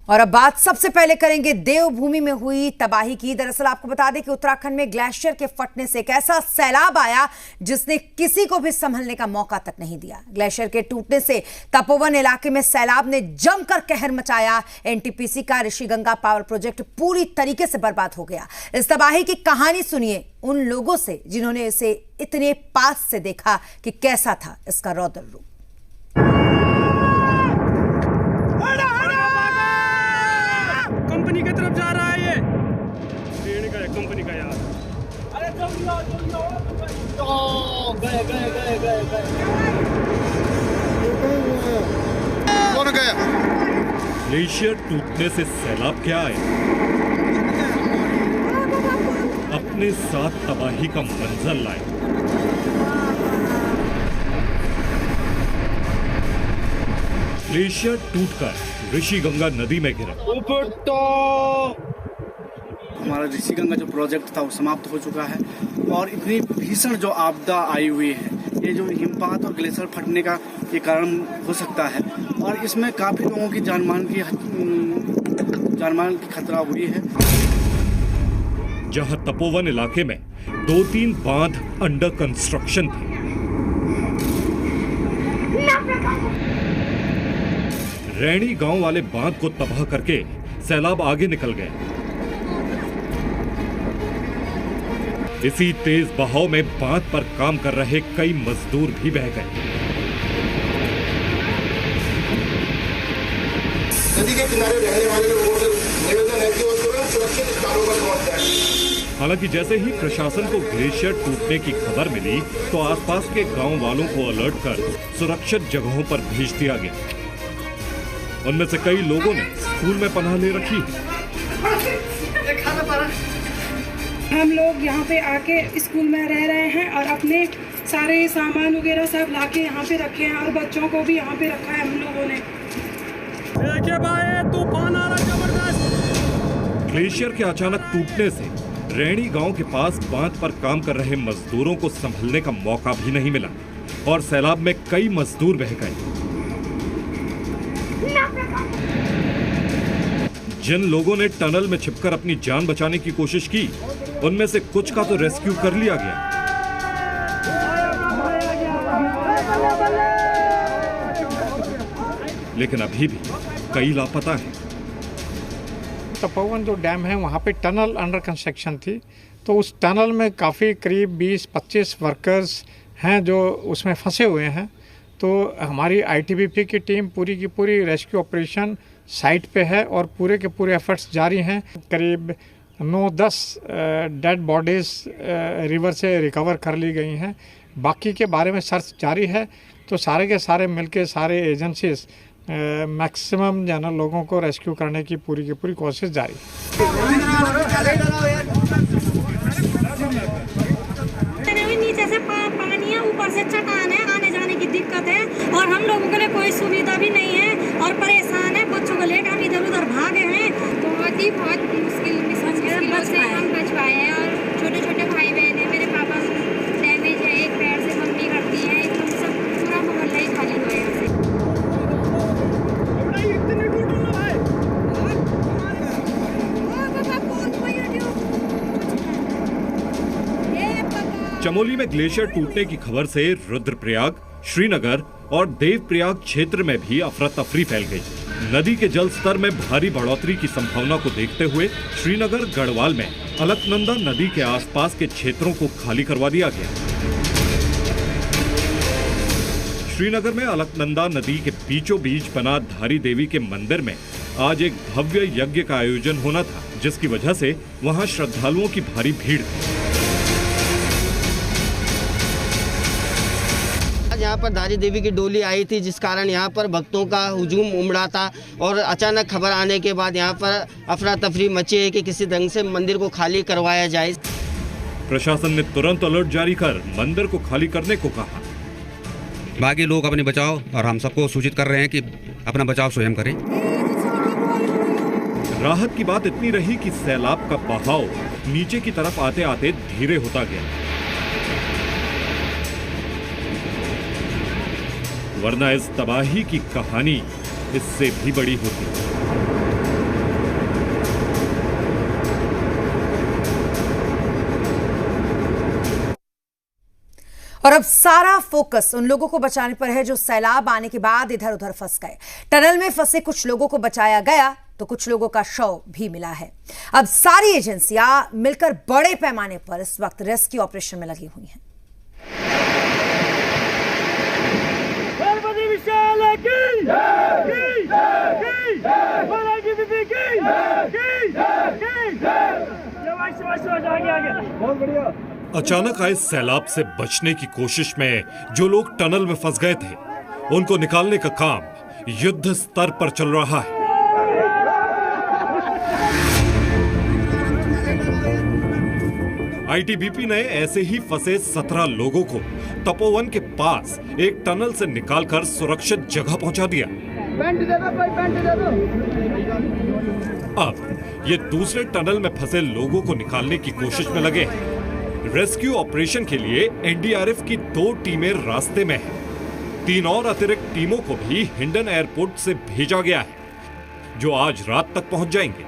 और अब बात सबसे पहले करेंगे देवभूमि में हुई तबाही की। दरअसल आपको बता दें कि उत्तराखंड में ग्लेशियर के फटने से एक ऐसा सैलाब आया जिसने किसी को भी संभलने का मौका तक नहीं दिया। ग्लेशियर के टूटने से तपोवन इलाके में सैलाब ने जमकर कहर मचाया। एनटीपीसी का ऋषिगंगा पावर प्रोजेक्ट पूरी तरीके से बर्बाद हो गया। इस तबाही की कहानी सुनिए उन लोगों से जिन्होंने इसे इतने पास से देखा कि कैसा था इसका रौद्र रूप। कंपनी की तरफ जा रहा है ये ट्रेन का है, कंपनी का यार। अरे जल्दी आओ गए कौन गया? ग्लेशियर टूटने से सैलाब क्या आए, अपने साथ तबाही का मंजर लाए। ग्लेशियर टूटकर ऋषिगंगा नदी में गिरा। हमारा ऋषिगंगा जो प्रोजेक्ट था वो समाप्त हो चुका है और इतनी भीषण जो आपदा आई हुई है, ये जो हिमपात और ग्लेशियर फटने का ये कारण हो सकता है और इसमें काफी लोगों की जानमाल की खतरा हुई है। जहां तपोवन इलाके में 2-3 बांध अंडर कंस्ट्रक्शन थे, रैणी गांव वाले बांध को तबाह करके सैलाब आगे निकल गए। इसी तेज बहाव में बांध पर काम कर रहे कई मजदूर भी बह गए। नदी के किनारे रहने वाले लोगों से निवेदन है कि वो तुरंत सुरक्षित स्थानों पर पहुंच जाए। हालांकि जैसे ही प्रशासन को ग्लेशियर टूटने की खबर मिली तो आसपास के गांव वालों को अलर्ट कर सुरक्षित जगहों पर भेज दिया गया। उनमें से कई लोगों ने स्कूल में पनाह ले रखी है। हम लोग यहाँ पे आके स्कूल में रह रहे हैं और अपने सारे सामान वगैरह सब लाके यहाँ पे रखे हैं और बच्चों को भी यहाँ पे रखा है हम लोगों ने। देखिए भाई तूफान आ रहा जबरदस्त। ग्लेशियर के अचानक टूटने से रैणी गांव के पास बांध पर काम कर रहे मजदूरों को संभलने का मौका भी नहीं मिला और सैलाब में कई मजदूर बह गए। जिन लोगों ने टनल में छिपकर अपनी जान बचाने की कोशिश की, उनमें से कुछ का तो रेस्क्यू कर लिया गया, लेकिन अभी भी कई लापता हैं। तपोवन जो डैम है वहाँ पे टनल अंडर कंस्ट्रक्शन थी, तो उस टनल में काफ़ी करीब 20-25 वर्कर्स हैं जो उसमें फंसे हुए हैं। तो हमारी आईटीबीपी की टीम पूरी की पूरी रेस्क्यू ऑपरेशन साइट पे है और पूरे के पूरे एफर्ट्स जारी हैं। करीब 9-10 डेड बॉडीज़ रिवर से रिकवर कर ली गई हैं। बाकी के बारे में सर्च जारी है। तो सारे के सारे मिलके सारे एजेंसीज मैक्सिमम लोगों को रेस्क्यू करने की पूरी कोशिश जारी है। नीचे से पानी है, ऊपर से चट्टान है, आने जाने की दिक्कत है और हम लोगों के लिए कोई सुविधा भी नहीं है और परेशान है। बच्चों को लेकर हम इधर उधर भागे हैं। बहुत मुश्किल से हम बच पाए हैं और छोटे छोटे भाई बहन है, मेरे पापा डैमेज है, एक पैर से मम्मी करती है, एकदम सब पूरा मोहल्ला ही खाली हुआ है यहाँ से। चमोली में ग्लेशियर टूटने की खबर से रुद्रप्रयाग, श्रीनगर और देवप्रयाग क्षेत्र में भी अफरा तफरी फैल गई। नदी के जल स्तर में भारी बढ़ोतरी की संभावना को देखते हुए श्रीनगर गढ़वाल में अलकनंदा नदी के आसपास के क्षेत्रों को खाली करवा दिया गया। श्रीनगर में अलकनंदा नदी के बीचों बीच बना धारी देवी के मंदिर में आज एक भव्य यज्ञ का आयोजन होना था, जिसकी वजह से वहां श्रद्धालुओं की भारी भीड़ थी। यहाँ पर धारी देवी की डोली आई थी, जिस कारण यहाँ पर भक्तों का हुजूम उमड़ा था और अचानक खबर आने के बाद यहाँ पर अफरा तफरी मची है कि किसी ढंग से मंदिर को खाली करवाया जाए। प्रशासन ने तुरंत अलर्ट जारी कर मंदिर को खाली करने को कहा। बाकी लोग अपने बचाव और हम सबको सूचित कर रहे हैं कि अपना बचाव स्वयं करें। राहत की बात इतनी रही कि सैलाब का बहाव नीचे की तरफ आते आते धीरे होता गया, वरना इस तबाही की कहानी इससे भी बड़ी होती। और अब सारा फोकस उन लोगों को बचाने पर है जो सैलाब आने के बाद इधर उधर फंस गए। टनल में फंसे कुछ लोगों को बचाया गया तो कुछ लोगों का शव भी मिला है। अब सारी एजेंसियां मिलकर बड़े पैमाने पर इस वक्त रेस्क्यू ऑपरेशन में लगी हुई हैं। अचानक आए सैलाब से बचने की कोशिश में जो लोग टनल में फंस गए थे, उनको निकालने का काम युद्ध स्तर पर चल रहा है। आईटीबीपी ने ऐसे ही फंसे 17 लोगों को तपोवन के पास एक टनल से निकालकर सुरक्षित जगह पहुंचा दिया। अब ये दूसरे टनल में फंसे लोगों को निकालने की कोशिश में लगे हैं। रेस्क्यू ऑपरेशन के लिए एनडीआरएफ की 2 टीमें रास्ते में हैं। 3 और अतिरिक्त टीमों को भी हिंडन एयरपोर्ट से भेजा गया है, जो आज रात तक पहुंच जाएंगे।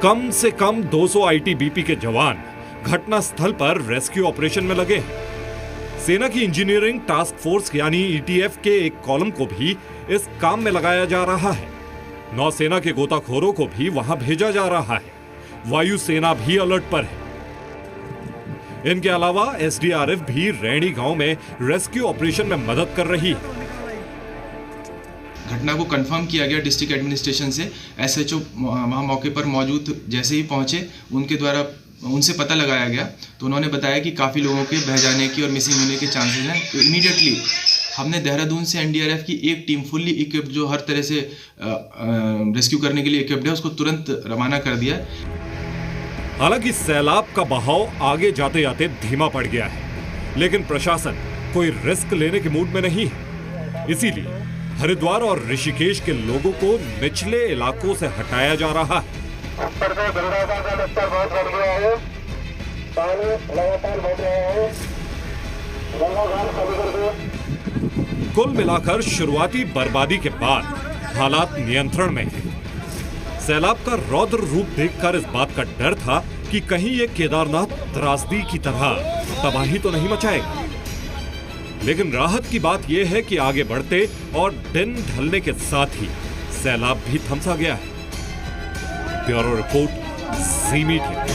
कम से कम 200 आईटीबीपी के जवान घटनास्थल पर रेस्क्यू ऑपरेशन में लगे हैं। सेना की इंजीनियरिंग टास्क फोर्स यानी ईटीएफ के एक कॉलम को भी इस काम में लगाया जा रहा है। नौसेना के गोताखोरों को भी वहां भेजा जा रहा है। वायुसेना भी अलर्ट पर है। इनके अलावा एसडीआरएफ भी रैणी गांव में रेस्क्यू ऑपरेशन में मदद कर रही है। घटना को कंफर्म किया गया डिस्ट्रिक्ट एडमिनिस्ट्रेशन से। एसएचओ वहाँ मौके पर मौजूद जैसे ही पहुंचे, उनके द्वारा उनसे पता लगाया गया तो उन्होंने बताया कि काफ़ी लोगों के बह जाने की और मिसिंग होने के चांसेस हैं। तो इमीडिएटली हमने देहरादून से एनडीआरएफ की एक टीम फुल्ली इक्विप्ड, जो हर तरह से रेस्क्यू करने के लिए इक्विप्ड है, उसको तुरंत रवाना कर दिया। हालांकि सैलाब का बहाव आगे जाते जाते धीमा पड़ गया है, लेकिन प्रशासन कोई रिस्क लेने के मूड में नहीं है। इसीलिए हरिद्वार और ऋषिकेश के लोगों को निचले इलाकों से हटाया जा रहा है। कुल मिलाकर शुरुआती बर्बादी के बाद हालात नियंत्रण में हैं। सैलाब का रौद्र रूप देखकर इस बात का डर था कि कहीं ये केदारनाथ त्रासदी की तरह तबाही तो नहीं मचाएगा। लेकिन राहत की बात यह है कि आगे बढ़ते और दिन ढलने के साथ ही सैलाब भी थमसा गया है। ब्यूरो रिपोर्ट, जी मीडिया।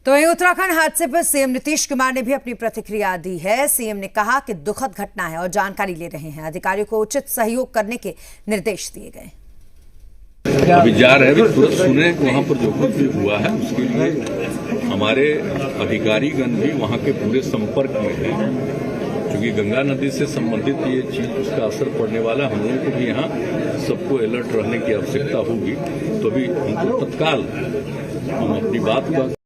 तो वहीं उत्तराखंड हादसे पर सीएम नीतीश कुमार ने भी अपनी प्रतिक्रिया दी है। सीएम ने कहा कि दुखद घटना है और जानकारी ले रहे हैं। अधिकारियों को उचित सहयोग करने के निर्देश दिए गए। अभी जा रहे हैं, तुरंत सुने वहां पर जो कुछ भी हुआ है उसके लिए हमारे अधिकारीगण भी वहां के पूरे संपर्क में हैं। क्योंकि गंगा नदी से संबंधित ये चीज, उसका असर पड़ने वाला, हम लोगों को भी यहाँ सबको अलर्ट रहने की आवश्यकता होगी। तो अभी हमको तत्काल हम अपनी बात का